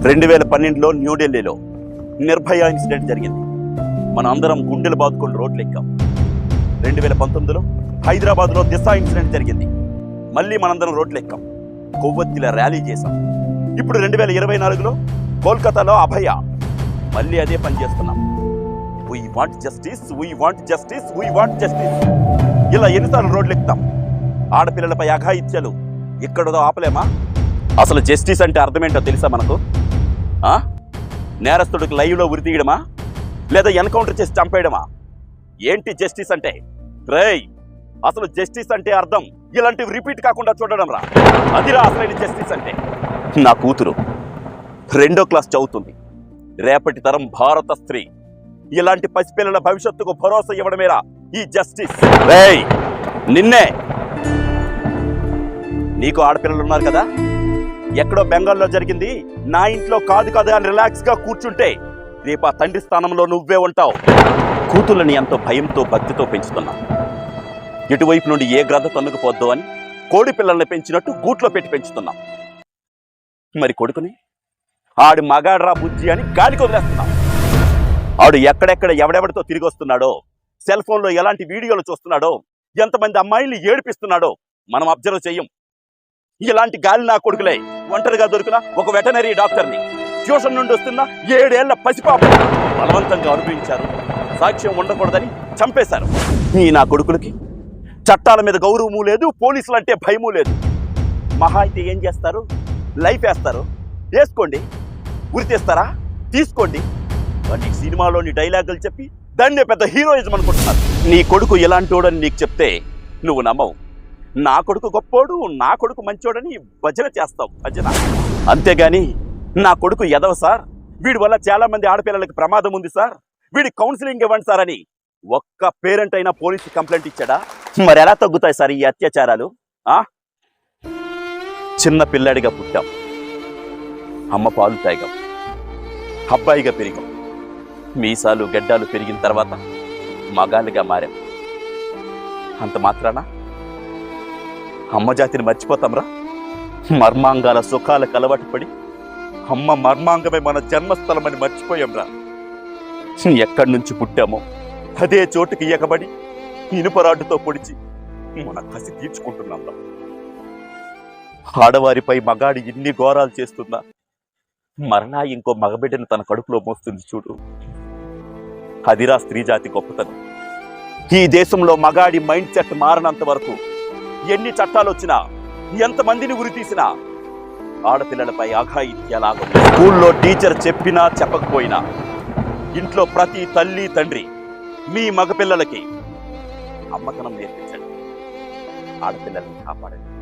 2012లో న్యూఢిల్లీలో నిర్భయ ఇన్సిడెంట్ జరిగింది. మనం అందరం గుండెలు బాదుకొని రోడ్లు ఎక్కాం. 2019లో హైదరాబాద్లో దిశ ఇన్సిడెంట్ జరిగింది. మళ్ళీ మనందరం రోడ్లు ఎక్కాం, కొవ్వొత్తిల ర్యాలీ చేశాం. ఇప్పుడు 2024లో కోల్కతాలో అభయ, మళ్ళీ అదే పని చేస్తున్నాం. We want justice, we want justice, we want justice. ఇలా ఎన్నిసార్లు రోడ్లు ఎక్కుతాం? ఆడపిల్లలపై అఘాయిత్యాలు ఇక్కడదో ఆపలేమా? అసలు జస్టిస్ అంటే అర్థమేంటో తెలుసా మనకు? నేరస్తుడికి లైవ్లో ఉరి తీయడమా, లేదా ఎన్కౌంటర్ చేసి చంపేయడమా? ఏంటి జస్టిస్ అంటే? రేయ్, అసలు జస్టిస్ అంటే అర్థం ఇలాంటివి రిపీట్ కాకుండా చూడడం రా. అదిరా అసలైన జస్టిస్ అంటే. నా కూతురు 2వ క్లాస్ చదువుతుంది. రేపటి తరం భారత స్త్రీ. ఇలాంటి పసిపిల్లల భవిష్యత్తుకు భరోసా ఇవ్వడమేరా ఈ జస్టిస్. రేయ్, నిన్నే. నీకు ఆడపిల్లలు ఉన్నారు కదా, ఎక్కడో బెంగాల్లో జరిగింది, నా ఇంట్లో కాదు కదా అని రిలాక్స్ గా కూర్చుంటే రేపు ఆ తండ్రి స్థానంలో నువ్వే ఉంటావు. కూతుళ్ళని ఎంతో భయంతో భక్తితో పెంచుతున్నాం. ఇటువైపు నుండి ఏ గ్రద్ద తన్నుకుపోద్దు అని కోడి పిల్లల్ని పెంచినట్టు గూట్లో పెట్టి పెంచుతున్నాం. మరి కొడుకుని ఆడు మగాడ్రా బుజ్జి అని గాలికి వదిలేస్తున్నాం. ఆడు ఎక్కడెక్కడ ఎవడెవడితో తిరిగి వస్తున్నాడో, సెల్ ఫోన్లో ఎలాంటి వీడియోలు చూస్తున్నాడో, ఎంతమంది అమ్మాయిల్ని ఏడిపిస్తున్నాడో మనం అబ్జర్వ్ చెయ్యం. ఇలాంటి గాలి నా కొడుకులే. ఒంటరిగా దొరికిన ఒక వెటనరీ డాక్టర్ని, ట్యూషన్ నుండి వస్తున్న 7 ఏళ్ల పసిపాప బలవంతంగా అనుభవించారు. సాక్ష్యం ఉండకూడదని చంపేశారు. ఈ నా కొడుకులకి చట్టాల మీద గౌరవము లేదు, పోలీసులు అంటే భయము లేదు. మహా అయితే ఏం చేస్తారు? లైఫ్ వేస్తారు. వేసుకోండి. ఉరి తీస్తారా? తీసుకోండి. కానీ సినిమాలోని డైలాగులు చెప్పి దాన్నే పెద్ద హీరోయిజం అనుకుంటున్నారు. నీ కొడుకు ఎలాంటోడని నీకు చెప్తే నువ్వు నమ్మవు. నా కొడుకు గొప్పోడు, నా కొడుకు మంచోడని భజన చేస్తావు. భజన. అంతేగాని నా కొడుకు ఎదవ సార్, వీడి వల్ల చాలా మంది ఆడపిల్లలకి ప్రమాదం ఉంది సార్, వీడి కౌన్సిలింగ్ ఇవ్వండి సార్ అని ఒక్క పేరెంట్ అయినా పోలీసు కంప్లైంట్ ఇచ్చాడా? మరి ఎలా తగ్గుతాయి సార్ ఈ అత్యాచారాలు? చిన్న పిల్లాడిగా పుట్టాం, అమ్మ పాలు తాగాం, అబ్బాయిగా పెరిగాం. మీసాలు గడ్డాలు పెరిగిన తర్వాత మగాళ్ళుగా మారాం. అంత మాత్రాన అమ్మ జాతిని మర్చిపోతాంరా? మర్మాంగాల సుఖాలకు అలవాటు పడి అమ్మ మర్మాంగమే మన జన్మస్థలమని మర్చిపోయాంరా. ఎక్కడి నుంచి పుట్టామో అదే చోటుకి ఎగబడి ఇనుపరాడుతో పొడిచి మన కసి తీర్చుకుంటున్నాం. ఆడవారిపై మగాడి ఇన్ని ఘోరాలు చేస్తున్నా మరలా ఇంకో మగబిడ్డను తన కడుపులో మోస్తుంది చూడు. అదిరా స్త్రీ జాతి గొప్పతనం. ఈ దేశంలో మగాడి మైండ్ సెట్ మారనంత వరకు ఎన్ని చట్టాలు వచ్చినా, ఎంతమందిని ఉరి తీసినా ఆడపిల్లలపై అఘాయిత్యాలాగం. స్కూల్లో టీచర్ చెప్పినా చెప్పకపోయినా ఇంట్లో ప్రతి తల్లి తండ్రి మీ మగపిల్లలకి అమ్మతనం నేర్పించండి, ఆడపిల్లల్ని కాపాడండి.